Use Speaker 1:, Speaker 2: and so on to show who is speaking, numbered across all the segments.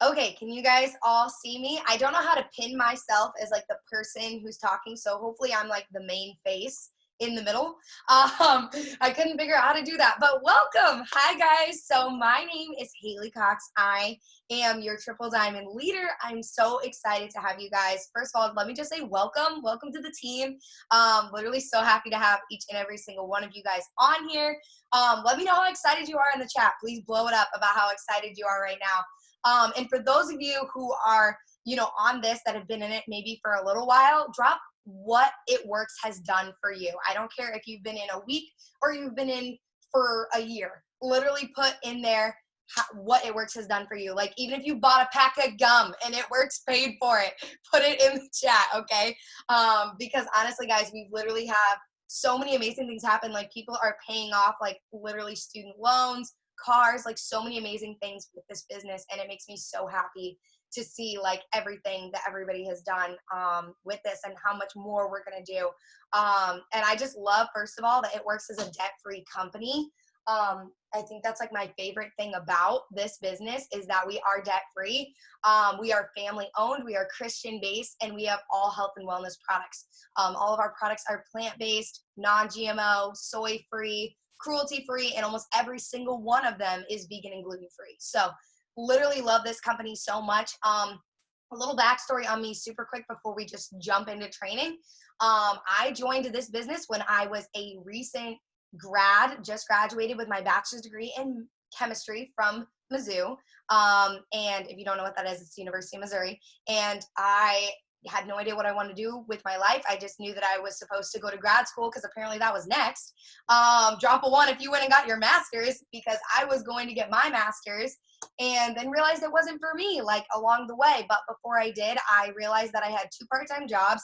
Speaker 1: Okay, can you guys all see me? I don't know how to pin myself as like the person who's talking, so hopefully I'm like the main face in the middle. I couldn't figure out how to do that, but welcome. Hi guys. So my name is Haley Cox. I am your Triple Diamond leader. I'm so excited to have you guys. First of all, let me just say welcome. Welcome to the team. Literally so happy to have each and every single one of you guys on here. Let me know how excited you are in the chat. Please blow it up about how excited you are right now. And for those of you who are, on this that have been in it maybe for a little while, drop what It Works has done for you. I don't care if you've been in a week or you've been in for a year. Literally put in there what It Works has done for you. Like even if you bought a pack of gum and It Works paid for it, put it in the chat, okay? Because honestly, guys, we literally have so many amazing things happen. Like people are paying off like literally student loans, cars, like so many amazing things with this business, and it makes me so happy to see like everything that everybody has done with this and how much more we're going to do. And I just love, first of all, that It Works as a debt-free company. I think that's like my favorite thing about this business is that we are debt-free. We are family-owned, we are Christian-based, and we have all health and wellness products. All of our products are plant-based, non-GMO, soy-free, cruelty-free, and almost every single one of them is vegan and gluten-free. So literally love this company so much. A little backstory on me super quick before we just jump into training. I joined this business when I was a recent grad, just graduated with my bachelor's degree in chemistry from Mizzou. And if you don't know what that is, it's the University of Missouri. And I had no idea what I wanted to do with my life. I just knew that I was supposed to go to grad school because apparently that was next. Drop a one if you went and got your master's, because I was going to get my master's and then realized it wasn't for me like along the way. But before I did, I realized that I had 2 part-time jobs.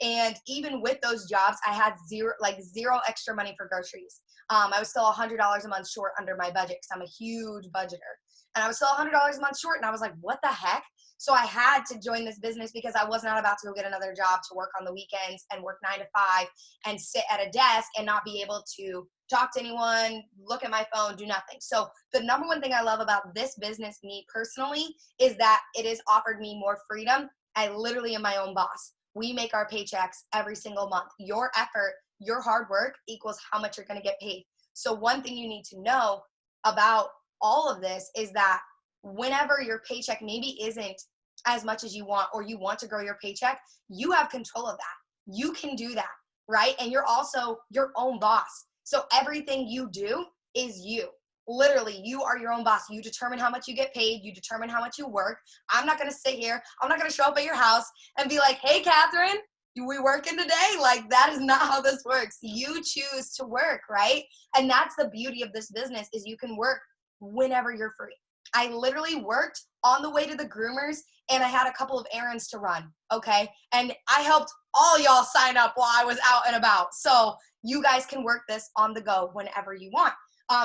Speaker 1: And even with those jobs, I had zero extra money for groceries. I was still $100 a month short under my budget because I'm a huge budgeter. And I was still $100 a month short. And I was like, what the heck? So I had to join this business because I was not about to go get another job to work on the weekends and work 9 to 5 and sit at a desk and not be able to talk to anyone, look at my phone, do nothing. So the number one thing I love about this business, me personally, is that it has offered me more freedom. I literally am my own boss. We make our paychecks every single month. Your effort, your hard work equals how much you're going to get paid. So one thing you need to know about all of this is that whenever your paycheck maybe isn't as much as you want, or you want to grow your paycheck, you have control of that. You can do that, right? And you're also your own boss. So everything you do is you. Literally, you are your own boss. You determine how much you get paid. You determine how much you work. I'm not going to sit here. I'm not going to show up at your house and be like, hey, Catherine, we working today? Like, that is not how this works. You choose to work, right? And that's the beauty of this business, is you can work whenever you're free. I literally worked on the way to the groomers, and I had a couple of errands to run, okay? And I helped all y'all sign up while I was out and about. So you guys can work this on the go whenever you want.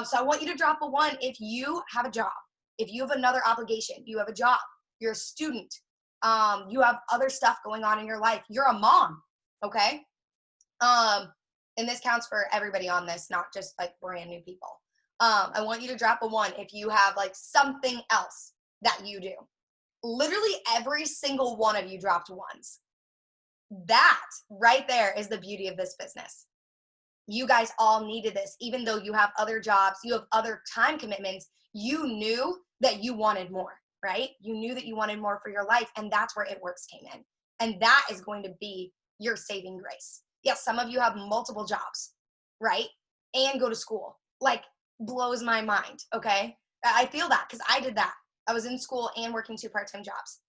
Speaker 1: So I want you to drop a 1 if you have a job, if you have another obligation, you have a job, you're a student, you have other stuff going on in your life, you're a mom, okay? And this counts for everybody on this, not just like brand new people. I want you to drop a 1 if you have like something else that you do. Literally every single one of you dropped 1s. That right there is the beauty of this business. You guys all needed this. Even though you have other jobs, you have other time commitments, you knew that you wanted more, right? You knew that you wanted more for your life, and that's where It Works came in. And that is going to be your saving grace. Yes, some of you have multiple jobs, right? And go to school. Like, blows my mind, okay? I feel that because I did that. I was in school and working 2 part-time jobs.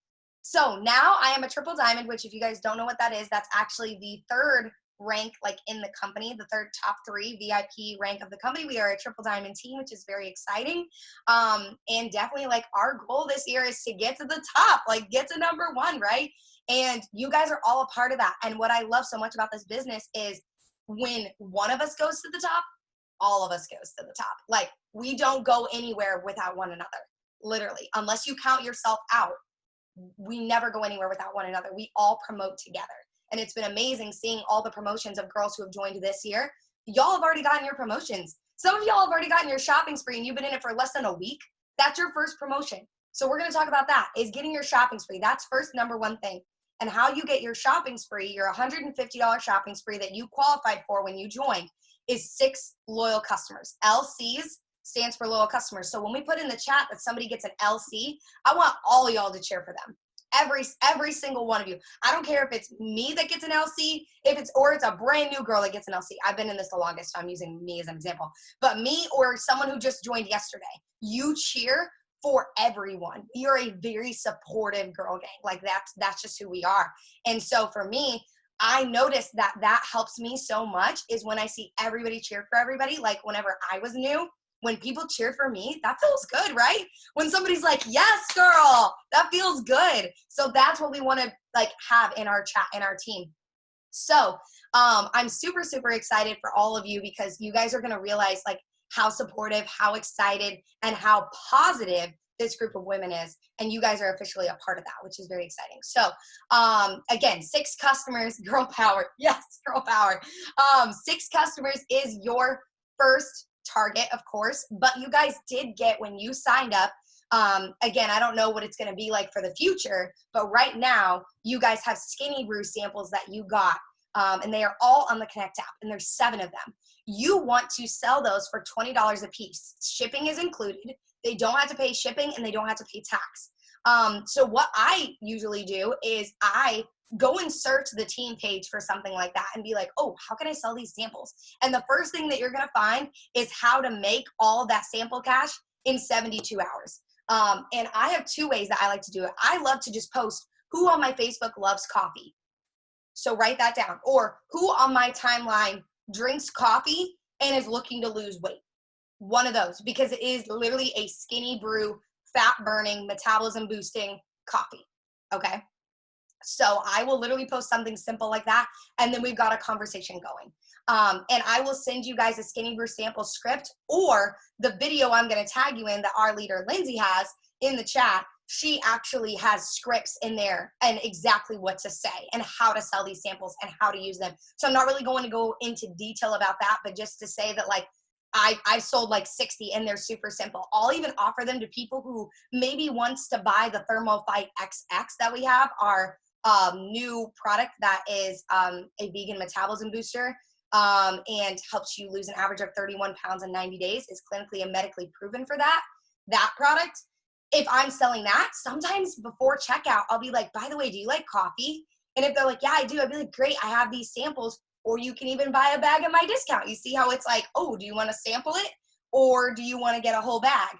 Speaker 1: So now I am a triple diamond, which if you guys don't know what that is, that's actually the 3rd rank like in the company, the 3rd top 3 VIP rank of the company. We are a triple diamond team, which is very exciting. And definitely like our goal this year is to get to the top, like get to number 1, right? And you guys are all a part of that. And what I love so much about this business is when one of us goes to the top, all of us goes to the top. Like we don't go anywhere without one another, literally, unless you count yourself out. We never go anywhere without one another. We all promote together. And it's been amazing seeing all the promotions of girls who have joined this year. Y'all have already gotten your promotions. Some of y'all have already gotten your shopping spree and you've been in it for less than a week. That's your first promotion. So we're going to talk about that, is getting your shopping spree. That's first number one thing. And how you get your shopping spree, your $150 shopping spree that you qualified for when you joined, is 6 loyal customers. LCs stands for loyal customers. So when we put in the chat that somebody gets an LC, I want all y'all to cheer for them. Every single one of you. I don't care if it's me that gets an LC, or it's a brand new girl that gets an LC. I've been in this the longest, so I'm using me as an example. But me or someone who just joined yesterday, you cheer for everyone. You're a very supportive girl gang. Like that's just who we are. And so for me, I noticed that helps me so much is when I see everybody cheer for everybody. Like whenever I was new, when people cheer for me, that feels good, right? When somebody's like, yes, girl, that feels good. So that's what we want to like have in our chat, in our team. So I'm super, super excited for all of you because you guys are going to realize like how supportive, how excited, and how positive this group of women is. And you guys are officially a part of that, which is very exciting. So again, 6 customers, girl power. Yes, girl power. 6 customers is your first target, of course, but you guys did get, when you signed up, again, I don't know what it's going to be like for the future, but right now you guys have Skinny Brew samples that you got, and they are all on the Connect app, and there's 7 of them. You want to sell those for $20 a piece. Shipping is included. They don't have to pay shipping and they don't have to pay tax. So what I usually do is I go and search the team page for something like that and be like, oh, how can I sell these samples? And the first thing that you're going to find is how to make all of that sample cash in 72 hours. And I have 2 ways that I like to do it. I love to just post who on my Facebook loves coffee. So write that down. Or who on my timeline drinks coffee and is looking to lose weight. One of those, because it is literally a Skinny Brew, fat burning, metabolism boosting coffee. Okay. So I will literally post something simple like that, and then we've got a conversation going. And I will send you guys a Skinny Brew sample script or the video I'm going to tag you in that our leader Lindsay has in the chat. She actually has scripts in there and exactly what to say and how to sell these samples and how to use them. So I'm not really going to go into detail about that, but just to say that like I've sold like 60 and they're super simple. I'll even offer them to people who maybe wants to buy the Thermofite XX that we have, our new product that is a vegan metabolism booster and helps you lose an average of 31 pounds in 90 days. Is clinically and medically proven for that product. If I'm selling that, sometimes before checkout, I'll be like, by the way, do you like coffee? And if they're like, yeah, I do, I'd be like, great, I have these samples. Or you can even buy a bag at my discount. You see how it's like, oh, do you want to sample it? Or do you want to get a whole bag?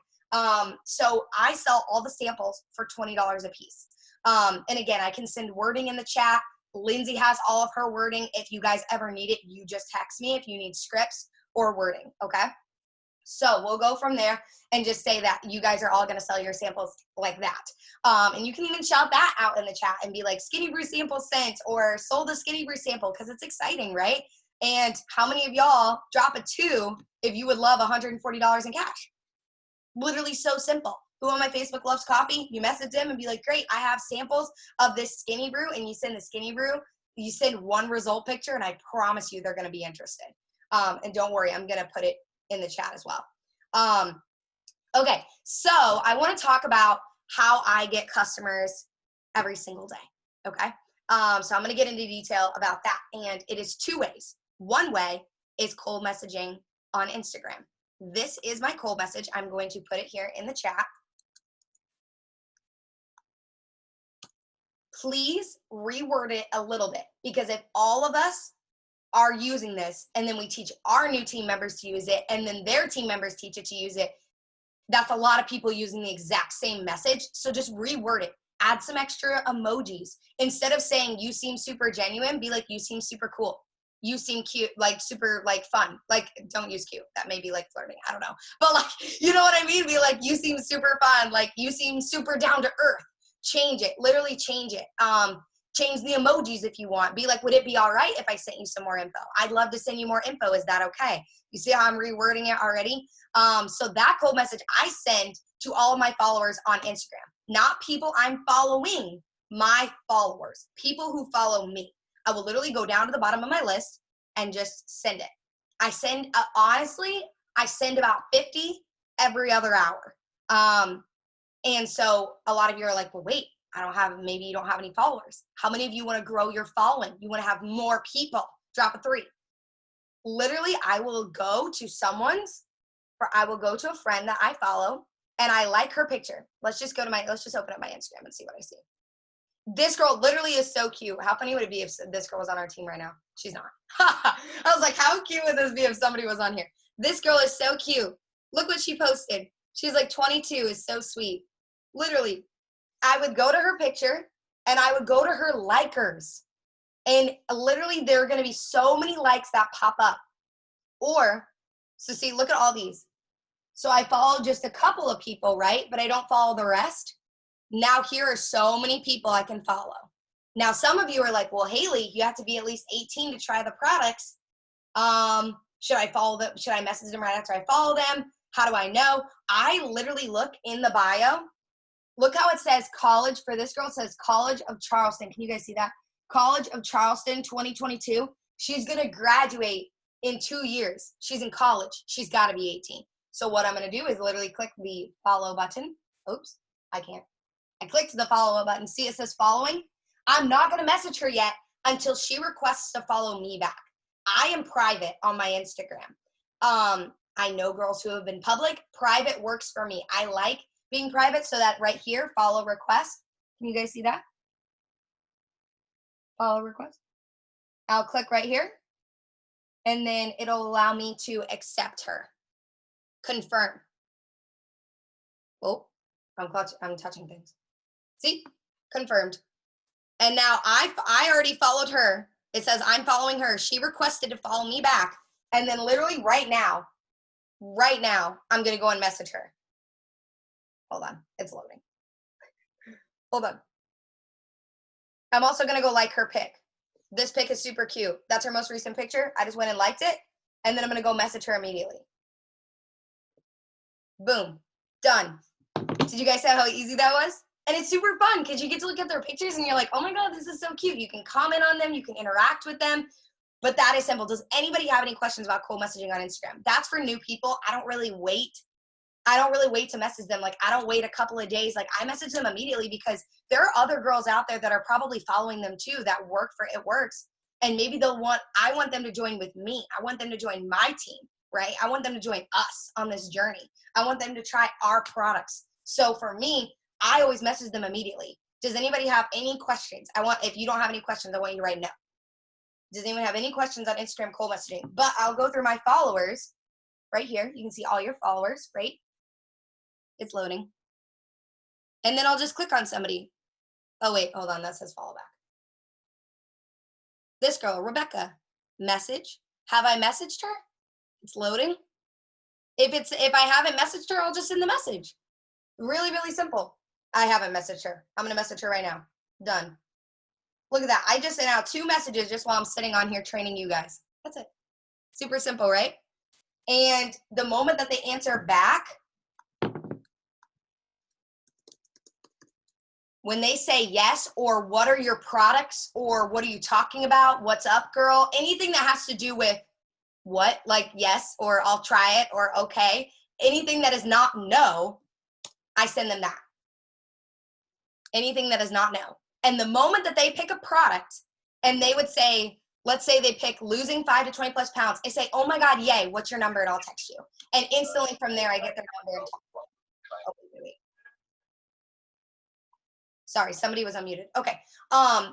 Speaker 1: So I sell all the samples for $20 a piece. And again, I can send wording in the chat. Lindsay has all of her wording. If you guys ever need it, you just text me if you need scripts or wording, okay? So we'll go from there and just say that you guys are all going to sell your samples like that. And you can even shout that out in the chat and be like, Skinny Brew sample sent, or sold a Skinny Brew sample, because it's exciting, right? And how many of y'all drop a 2 if you would love $140 in cash? Literally so simple. Who on my Facebook loves coffee? You message them and be like, great, I have samples of this Skinny Brew, and you send the Skinny Brew. You send one result picture, and I promise you they're going to be interested. And don't worry, I'm going to put it in the chat as well. Okay, so I want to talk about how I get customers every single day, okay? So I'm going to get into detail about that, and it is 2 ways. One way is cold messaging on Instagram. This is my cold message. I'm going to put it here in the chat. Please reword it a little bit, because if all of us are using this and then we teach our new team members to use it and then their team members teach it to use it, that's a lot of people using the exact same message. So just reword it. Add some extra emojis. Instead of saying you seem super genuine, be like you seem super cool. You seem cute, like super like fun. Like don't use cute. That may be like flirting. I don't know. But like, you know what I mean? Be like you seem super fun. Like you seem super down to earth. Change it. Literally change it. Change the emojis if you want. Be like, would it be all right if I sent you some more info? I'd love to send you more info. Is that okay? You see how I'm rewording it already? So that cold message I send to all of my followers on Instagram, not people I'm following, my followers, people who follow me. I will literally go down to the bottom of my list and just send it. I send, honestly, I send about 50 every other hour. And so a lot of you are like, well, wait, maybe you don't have any followers. How many of you want to grow your following? You want to have more people? Drop a 3. Literally, I will go to a friend that I follow and I like her picture. Let's just open up my Instagram and see what I see. This girl literally is so cute. How funny would it be if this girl was on our team right now? She's not. I was like, how cute would this be if somebody was on here? This girl is so cute. Look what she posted. She's like 22, is so sweet. Literally, I would go to her picture and I would go to her likers. And literally, there are going to be so many likes that pop up. So see, look at all these. So I follow just a couple of people, right? But I don't follow the rest. Now here are so many people I can follow. Now some of you are like, well, Haley, you have to be at least 18 to try the products. Should I follow them? Should I message them right after I follow them? How do I know? I literally look in the bio. Look how it says college. For this girl, it says College of Charleston. Can you guys see that? College of Charleston 2022. She's going to graduate in 2 years. She's in college. She's got to be 18. So what I'm going to do is literally click the follow button. Oops, I can't. I clicked the follow button. See, it says following. I'm not going to message her yet until she requests to follow me back. I am private on my Instagram. I know girls who have been public. Private works for me. I like being private, so that right here, follow request. Can you guys see that? Follow request. I'll click right here, and then it'll allow me to accept her. Confirm. Oh, I'm touching things. See? Confirmed. And now I already followed her. It says I'm following her. She requested to follow me back. And then literally right now, I'm going to go and message her. Hold on. It's loading. Hold on. I'm also going to go like her pic. This pic is super cute. That's her most recent picture. I just went and liked it. And then I'm going to go message her immediately. Boom. Done. Did you guys see how easy that was? And it's super fun because you get to look at their pictures and you're like, oh my God, this is so cute. You can comment on them. You can interact with them. But that is simple. Does anybody have any questions about cold messaging on Instagram? That's for new people. I don't really wait to message them. Like, I don't wait a couple of days. Like, I message them immediately because there are other girls out there that are probably following them too that it works. And maybe I want them to join with me. I want them to join my team, right? I want them to join us on this journey. I want them to try our products. So for me, I always message them immediately. Does anybody have any questions? If you don't have any questions, I want you to write no. Does anyone have any questions on Instagram cold messaging? But I'll go through my followers right here. You can see all your followers, right? It's loading. And then I'll just click on somebody. Oh, wait, hold on. That says follow back. This girl, Rebecca, message. Have I messaged her? It's loading. If I haven't messaged her, I'll just send the message. Really, really simple. I haven't messaged her. I'm going to message her right now. Done. Look at that. I just sent out 2 messages just while I'm sitting on here training you guys. That's it. Super simple, right? And the moment that they answer back, when they say yes, or what are your products, or what are you talking about? What's up, girl? Anything that has to do with what, like yes, or I'll try it, or okay. Anything that is not no, I send them that. Anything that is not no. And the moment that they pick a product and they would say, let's say they pick losing 5 to 20 plus pounds, I say, oh my God, yay, what's your number? And I'll text you. And instantly from there, I get their number and text them. Oh, wait. Sorry, somebody was unmuted. Okay.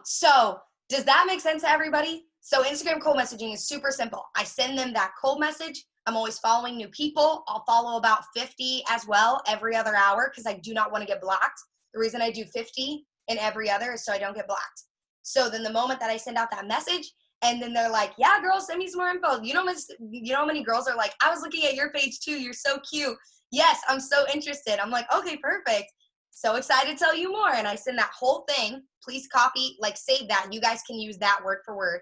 Speaker 1: So does that make sense to everybody? So Instagram cold messaging is super simple. I send them that cold message. I'm always following new people. I'll follow about 50 as well every other hour because I do not want to get blocked. The reason I do 50 in every other is so I don't get blocked. So then the moment that I send out that message, and then they're like, yeah, girl, send me some more info. You know how many girls are like, I was looking at your page too. You're so cute. Yes, I'm so interested. I'm like, okay, perfect. So excited to tell you more. And I send that whole thing. Please copy, like save that. You guys can use that word for word.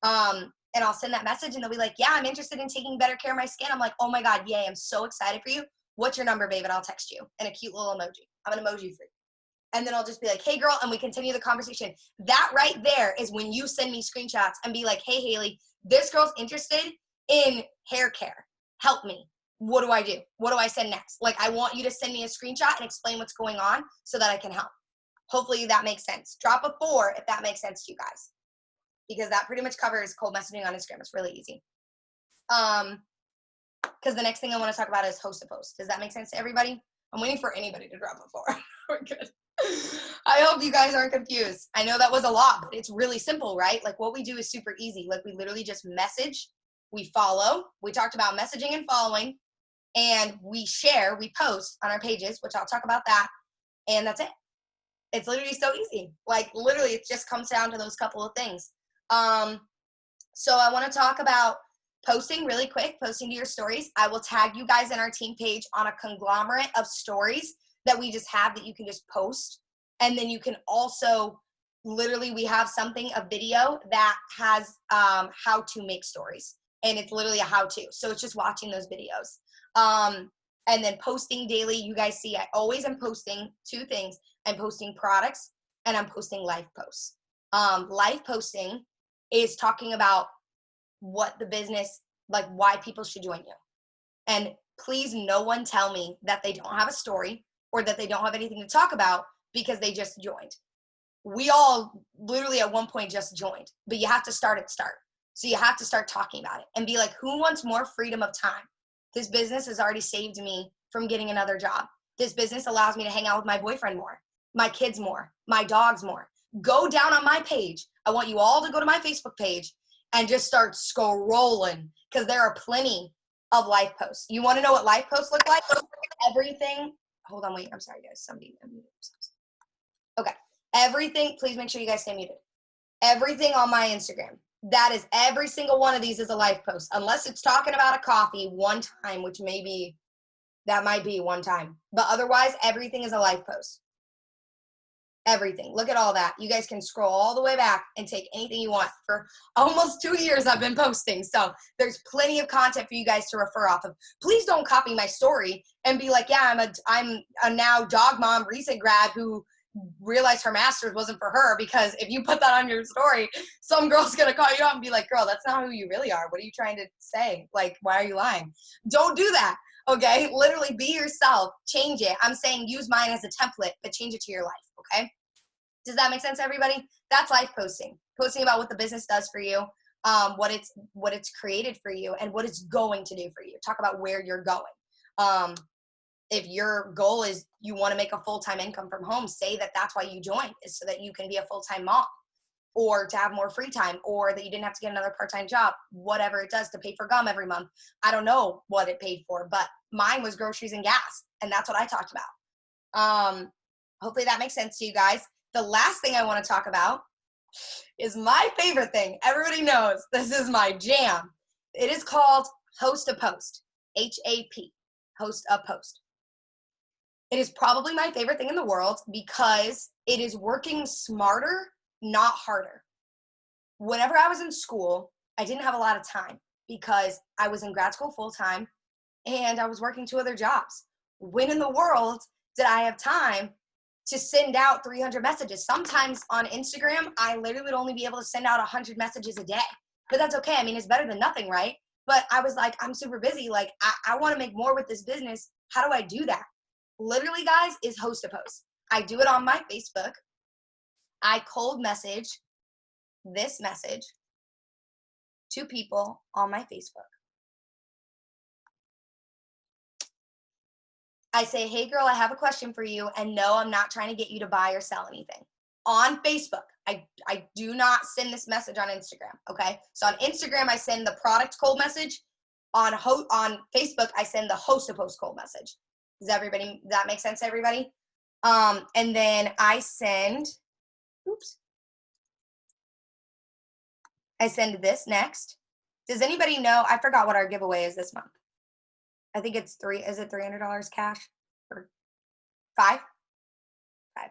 Speaker 1: And I'll send that message and they'll be like, yeah, I'm interested in taking better care of my skin. I'm like, oh my God, yay. I'm so excited for you. What's your number, babe? And I'll text you. And a cute little emoji. I'm an emoji freak. And then I'll just be like, hey girl, and we continue the conversation. That right there is when you send me screenshots and be like, hey Haley, this girl's interested in hair care. Help me. what do I do? What do I send next? Like, I want you to send me a screenshot and explain what's going on so that I can help. Hopefully that makes sense. Drop a 4 if that makes sense to you guys, because that pretty much covers cold messaging on Instagram. It's really easy. Because the next thing I want to talk about is host a post. Does that make sense to everybody? I'm waiting for anybody to drop a 4. We're good. I hope you guys aren't confused. I know that was a lot, but it's really simple, right? Like, what we do is super easy. Like, we literally just message, we follow. We talked about messaging and following, and we share, we post on our pages, which I'll talk about that, and that's it. It's literally so easy. Like, literally, it just comes down to those couple of things. So I want to talk about posting really quick, posting to your stories. I will tag you guys in our team page on a conglomerate of stories that we just have that you can just post. And then you can also, literally, we have something, a video that has how to make stories. And it's literally a how-to. So it's just watching those videos. And then posting daily. You guys see, I always am posting 2 things. I'm posting products and I'm posting live posts. Live posting is talking about what the business, like why people should join you. And please, no one tell me that they don't have a story or that they don't have anything to talk about because they just joined. We all literally at one point just joined, but you have to start at start. So you have to start talking about it and be like, who wants more freedom of time? This business has already saved me from getting another job. This business allows me to hang out with my boyfriend more, my kids more, my dogs more. Go down on my page. I want you all to go to my Facebook page and just start scrolling, because there are plenty of live posts. You want to know what live posts look like? Everything. Hold on, wait. I'm sorry, guys. Somebody unmuted themselves. Okay. Everything. Please make sure you guys stay muted. Everything on my Instagram. That is, every single one of these is a live post, unless it's talking about a coffee one time, which maybe that might be one time. But otherwise, everything is a live post. Everything. Look at all that. You guys can scroll all the way back and take anything you want. For almost 2 years I've been posting. So there's plenty of content for you guys to refer off of. Please don't copy my story and be like, yeah, I'm a now dog mom recent grad who realized her master's wasn't for her, because if you put that on your story, some girl's going to call you out and be like, girl, that's not who you really are. What are you trying to say? Like, why are you lying? Don't do that. Okay, literally be yourself, change it. I'm saying use mine as a template, but change it to your life, okay? Does that make sense, everybody? That's live posting. Posting about what the business does for you, what it's created for you, and what it's going to do for you. Talk about where you're going. If your goal is you want to make a full-time income from home, say that that's why you joined, is so that you can be a full-time mom, or to have more free time, or that you didn't have to get another part-time job, whatever it does, to pay for gum every month. I don't know what it paid for, but mine was groceries and gas, and that's what I talked about. Hopefully that makes sense to you guys. The last thing I want to talk about is my favorite thing. Everybody knows this is my jam. It is called Host a Post, H-A-P, Host a Post. It is probably my favorite thing in the world because it is working smarter, not harder. Whenever I was in school, I didn't have a lot of time because I was in grad school full-time and I was working 2 other jobs. When in the world did I have time to send out 300 messages? Sometimes on Instagram, I literally would only be able to send out 100 messages a day, but that's okay. I mean, it's better than nothing, right? But I was like, I'm super busy. Like, I want to make more with this business. How do I do that? Literally, guys, is Host a Post. I do it on my Facebook. I cold message this message to people on my Facebook. I say, hey girl, I have a question for you. And no, I'm not trying to get you to buy or sell anything. On Facebook, I do not send this message on Instagram, okay? So on Instagram, I send the product cold message. On Facebook, I send the Host a Post cold message. Does that make sense to everybody? And then I send this next. Does anybody know? I forgot what our giveaway is this month. I think it's is it $300 cash or 5? 5.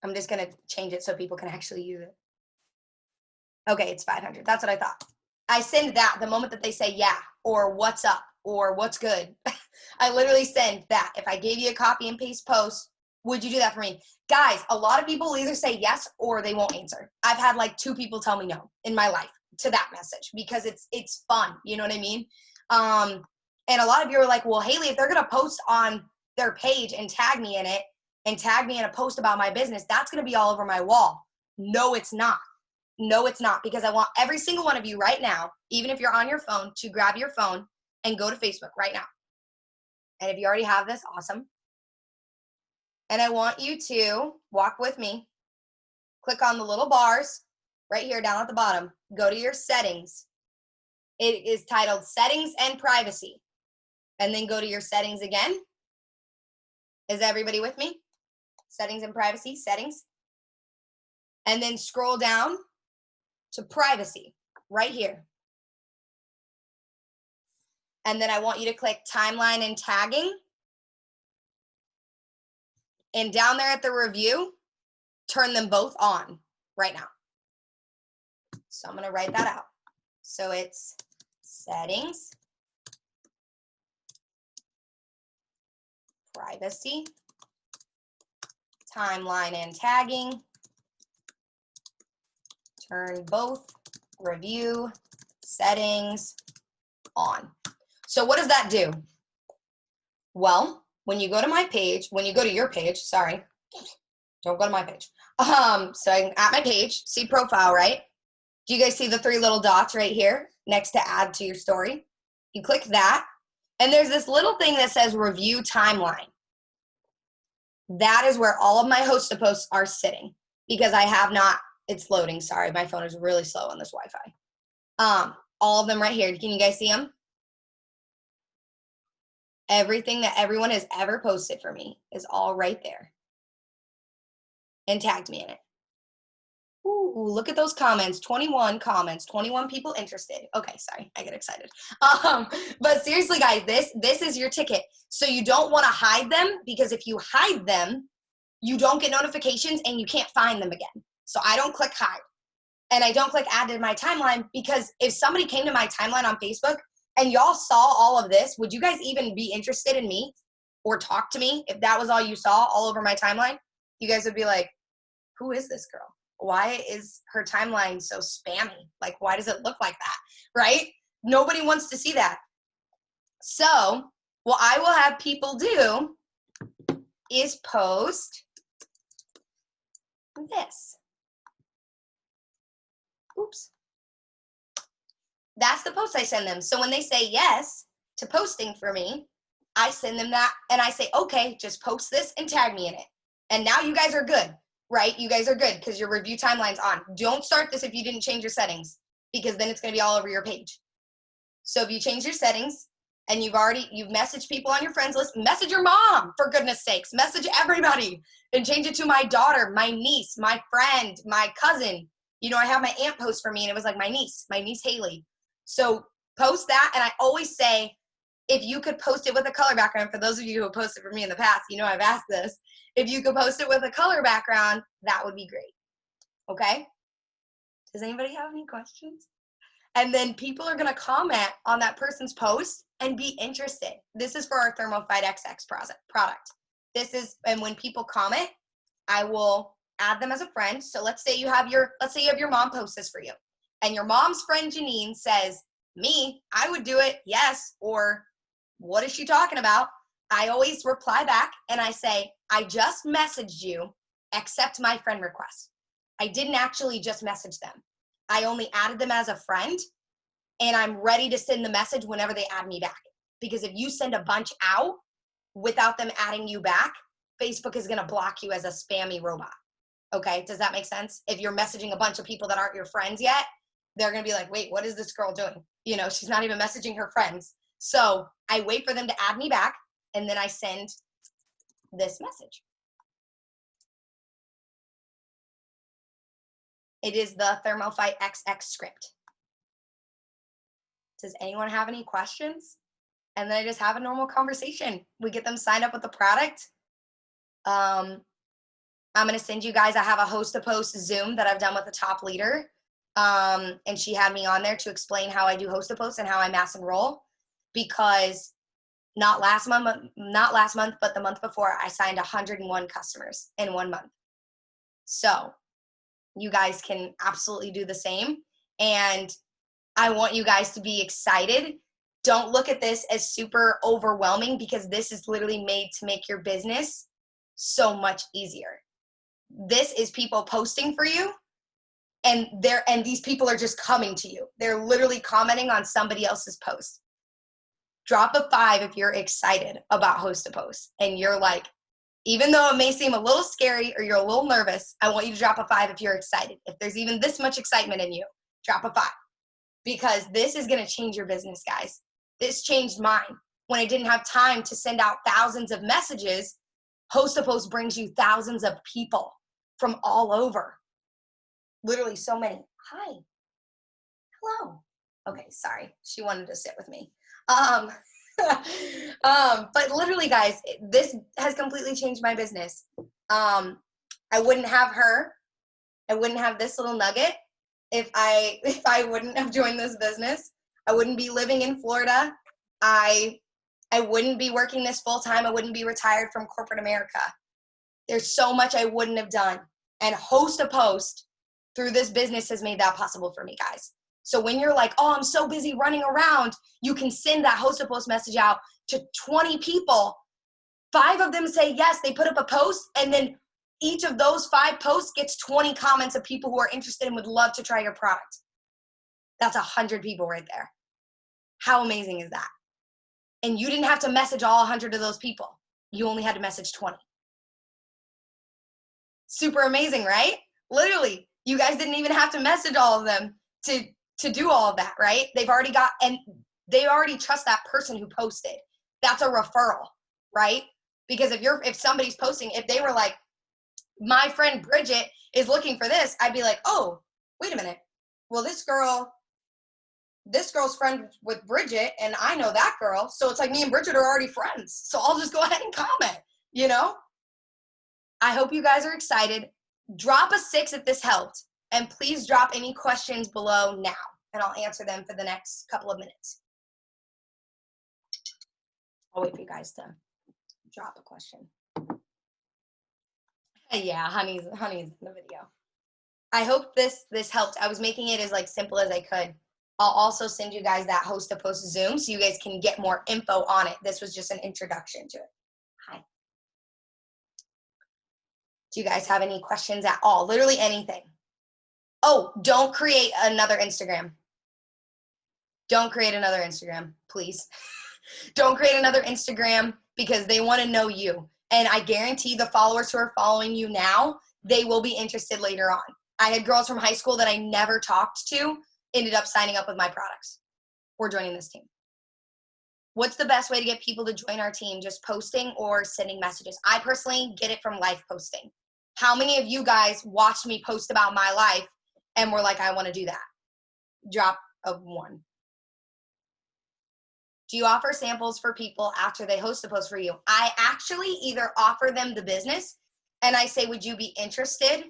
Speaker 1: I'm just going to change it so people can actually use it. Okay, it's 500. That's what I thought. I send that the moment that they say yeah, or what's up, or what's good. I literally send that. If I gave you a copy and paste post, would you do that for me? Guys, a lot of people either say yes or they won't answer. I've had like 2 people tell me no in my life to that message because it's fun. You know what I mean? And a lot of you are like, well, Haley, if they're going to post on their page and tag me in it and tag me in a post about my business, that's going to be all over my wall. No, it's not. No, it's not, because I want every single one of you right now, even if you're on your phone, to grab your phone and go to Facebook right now. And if you already have this, awesome. And I want you to walk with me. Click on the little bars right here down at the bottom. Go to your settings. It is titled Settings and Privacy. And then go to your settings again. Is everybody with me? Settings and privacy, settings. And then scroll down to privacy right here. And then I want you to click timeline and tagging. And down there at the review, turn them both on right now. So I'm going to write that out. So it's settings, privacy, timeline and tagging, turn both review settings on. So what does that do? Well, when you go to my page, when you go to your page, sorry, don't go to my page. So I'm at my page, see profile, right? Do you guys see the 3 little dots right here next to add to your story? You click that, and there's this little thing that says review timeline. That is where all of my hosted posts are sitting, because I have not, it's loading, sorry, my phone is really slow on this Wi-Fi. All of them right here, can you guys see them? Everything that everyone has ever posted for me is all right there and tagged me in it. Ooh, look at those comments, 21 comments, 21 people interested. Okay, sorry, I get excited. But seriously, guys, this is your ticket. So you don't want to hide them, because if you hide them, you don't get notifications and you can't find them again. So I don't click hide. And I don't click add to my timeline, because if somebody came to my timeline on Facebook and y'all saw all of this, would you guys even be interested in me or talk to me if that was all you saw all over my timeline? You guys would be like, who is this girl? Why is her timeline so spammy? Like, why does it look like that, right? Nobody wants to see that. So what I will have people do is post this. Oops. That's the post I send them. So when they say yes to posting for me, I send them that and I say, okay, just post this and tag me in it. And now you guys are good, right? You guys are good because your review timeline's on. Don't start this if you didn't change your settings, because then it's going to be all over your page. So if you change your settings and you've messaged people on your friends list, message your mom, for goodness sakes, message everybody and change it to my daughter, my niece, my friend, my cousin. You know, I have my aunt post for me and it was like my niece Haley. So post that. And I always say, if you could post it with a color background, for those of you who have posted for me in the past, you know I've asked this. If you could post it with a color background, that would be great. Okay? Does anybody have any questions? And then people are going to comment on that person's post and be interested. This is for our 𝙠𝙤𝙬 XX product. And when people comment, I will add them as a friend. So let's say you have your mom post this for you. And your mom's friend Janine says, me, I would do it, yes, or what is she talking about? I always reply back and I say, I just messaged you, accept my friend request. I didn't actually just message them. I only added them as a friend, and I'm ready to send the message whenever they add me back. Because if you send a bunch out without them adding you back, Facebook is going to block you as a spammy robot. Okay, does that make sense? If you're messaging a bunch of people that aren't your friends yet, they're going to be like, wait, what is this girl doing? You know, she's not even messaging her friends. So I wait for them to add me back, and then I send this message. It is the 𝙠𝙤𝙬 XX script. Does anyone have any questions? And then I just have a normal conversation. We get them signed up with the product. I'm going to send you guys, I have a host to post Zoom that I've done with the top leader. And she had me on there to explain how I do host to post and how I mass enroll, because not last month, but the month before, I signed 101 customers in 1 month. So you guys can absolutely do the same. And I want you guys to be excited Don't look at this as super overwhelming, because this is literally made to make your business so much easier. This is people posting for you, and these people are just coming to you. They're literally commenting on somebody else's post. Drop a 5 if you're excited about Host a Post and you're like, even though it may seem a little scary or you're a little nervous, I want you to drop a 5 if you're excited. If there's even this much excitement in you, drop a 5. Because this is going to change your business, guys. This changed mine. When I didn't have time to send out thousands of messages, Host a Post brings you thousands of people from all over. Literally so many. Hi. Hello. Okay, sorry. She wanted to sit with me. But literally, guys, this has completely changed my business. I wouldn't have her. I wouldn't have this little nugget if I wouldn't have joined this business. I wouldn't be living in Florida. I wouldn't be working this full time. I wouldn't be retired from corporate America. There's so much I wouldn't have done. And Host a Post through this business has made that possible for me, guys. So when you're like, oh, I'm so busy running around, you can send that Host a Post message out to 20 people. 5 of them say yes, they put up a post, and then each of those 5 posts gets 20 comments of people who are interested and would love to try your product. That's 100 people right there. How amazing is that? And you didn't have to message all 100 of those people. You only had to message 20. Super amazing, right? Literally, you guys didn't even have to message all of them to do all of that, right? They've already got, and they already trust that person who posted. That's a referral, right? Because if somebody's posting, if they were like, my friend Bridget is looking for this, I'd be like, oh, wait a minute. Well, this girl's friend with Bridget, and I know that girl. So it's like me and Bridget are already friends. So I'll just go ahead and comment, you know? I hope you guys are excited. Drop a 6 if this helped. And please drop any questions below now, and I'll answer them for the next couple of minutes. I'll wait for you guys to drop a question. Yeah, honey's in the video. I hope this helped. I was making it as like simple as I could. I'll also send you guys that Host a Post Zoom so you guys can get more info on it. This was just an introduction to it. Hi. Do you guys have any questions at all? Literally anything. Oh, don't create another Instagram. Don't create another Instagram, please. Don't create another Instagram, because they want to know you. And I guarantee the followers who are following you now, they will be interested later on. I had girls from high school that I never talked to ended up signing up with my products or joining this team. What's the best way to get people to join our team? Just posting or sending messages? I personally get it from live posting. How many of you guys watched me post about my life and were like, I want to do that? Drop a 1. Do you offer samples for people after they host a post for you? I actually either offer them the business and I say, would you be interested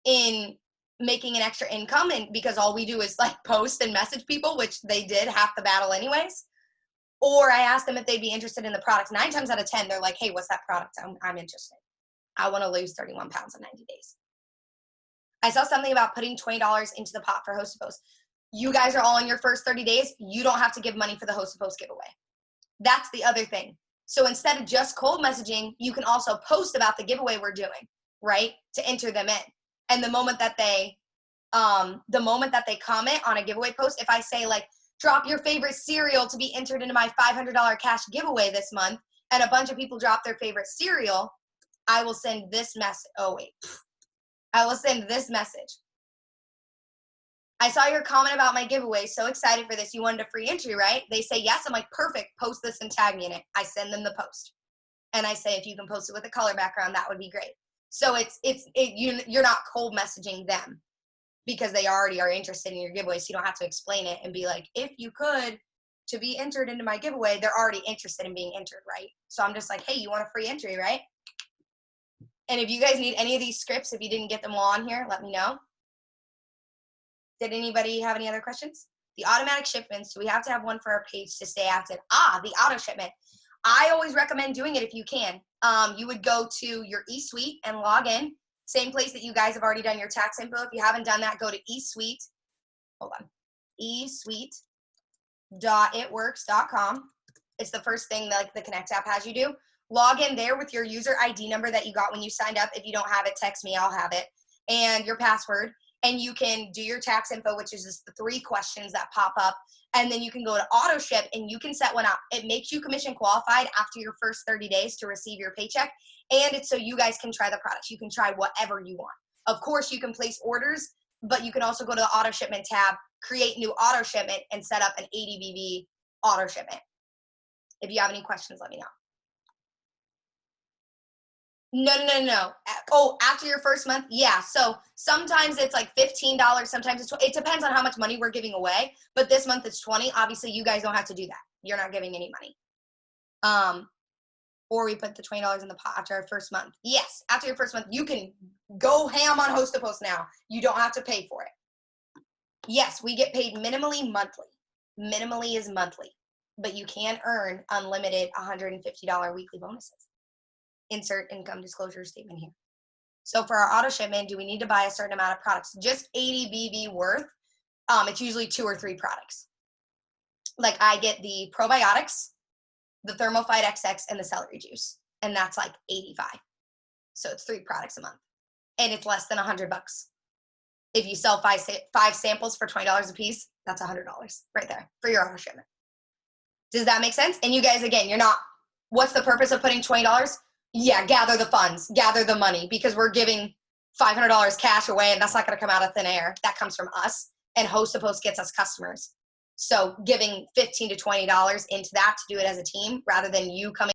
Speaker 1: in making an extra income? And because all we do is like post and message people, which they did half the battle anyways. Or I ask them if they'd be interested in the products. 9 times out of 10, they're like, hey, what's that product? I'm interested. I want to lose 31 pounds in 90 days. I saw something about putting $20 into the pot for Host a Post. You guys are all in your first 30 days. You don't have to give money for the Host a Post giveaway. That's the other thing. So instead of just cold messaging, you can also post about the giveaway we're doing, right? To enter them in. And the moment that they comment on a giveaway post, if I say like, drop your favorite cereal to be entered into my $500 cash giveaway this month, and a bunch of people drop their favorite cereal, I will send this message. Oh, wait. I will send this message. I saw your comment about my giveaway. So excited for this. You wanted a free entry, right? They say yes. I'm like, perfect. Post this and tag me in it. I send them the post. And I say, if you can post it with a color background, that would be great. So you're not cold messaging them because they already are interested in your giveaway. So you don't have to explain it and be like, if you could, to be entered into my giveaway, they're already interested in being entered, right? So I'm just like, hey, you want a free entry, right? And if you guys need any of these scripts, if you didn't get them all on here, let me know. Did anybody have any other questions? The automatic shipments, do we have to have one for our page to stay active? The auto shipment. I always recommend doing it if you can. You would go to your eSuite and log in. Same place that you guys have already done your tax info. If you haven't done that, go to eSuite. Hold on. eSuite.com. �10�10𝘿𝙏.com. It's the first thing that like the Connect app has you do. Log in there with your user ID number that you got when you signed up. If you don't have it, text me, I'll have it. And your password. And you can do your tax info, which is just the 3 questions that pop up. And then you can go to auto ship and you can set one up. It makes you commission qualified after your first 30 days to receive your paycheck. And it's so you guys can try the products. You can try whatever you want. Of course, you can place orders, but you can also go to the auto shipment tab, create new auto shipment, and set up an 80 BV auto shipment. If you have any questions, let me know. No. Oh, after your first month? Yeah. So sometimes it's like $15. Sometimes it's it depends on how much money we're giving away. But this month it's 20. Obviously, you guys don't have to do that. You're not giving any money. Or we put the $20 in the pot after our first month. Yes, after your first month, you can go ham on Host to Post now. You don't have to pay for it. Yes, we get paid minimally monthly. Minimally is monthly. But you can earn unlimited $150 weekly bonuses. Insert income disclosure statement here. So for our auto shipment, do we need to buy a certain amount of products? Just 80 BV worth. It's usually 2 or 3 products. Like I get the probiotics, the Thermophyte XX, and the celery juice. And that's like 85. So it's 3 products a month. And it's less than $100. If you sell 5 samples for $20 a piece, that's $100 right there for your auto shipment. Does that make sense? And you guys, again, you're not, what's the purpose of putting $20? Yeah, gather the funds, gather the money, because we're giving $500 cash away, and that's not going to come out of thin air. That comes from us, and Host to Post gets us customers. So giving $15 to $20 into that to do it as a team rather than you coming